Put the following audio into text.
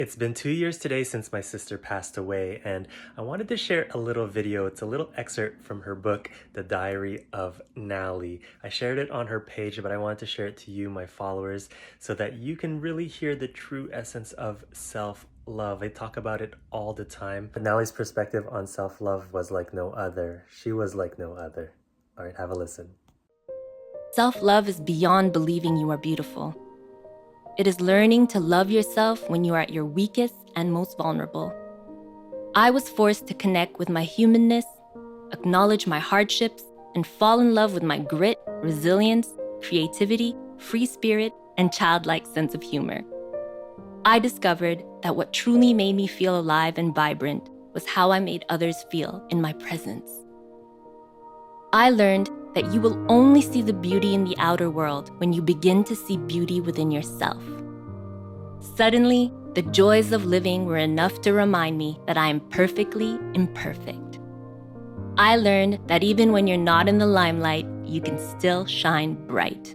It's been 2 years today since my sister passed away, and I wanted to share a little video. It's a little excerpt from her book, The Diary of Nalie. I shared it on her page, but I wanted to share it to you, my followers, so that you can really hear the true essence of self-love. I talk about it all the time, but Nalie's perspective on self-love was like no other. She was like no other. All right, have a listen. Self-love is beyond believing you are beautiful. It is learning to love yourself when you are at your weakest and most vulnerable. I was forced to connect with my humanness, acknowledge my hardships, and fall in love with my grit, resilience, creativity, free spirit, and childlike sense of humor. I discovered that what truly made me feel alive and vibrant was how I made others feel in my presence. I learned that you will only see the beauty in the outer world when you begin to see beauty within yourself. Suddenly, the joys of living were enough to remind me that I am perfectly imperfect. I learned that even when you're not in the limelight, you can still shine bright.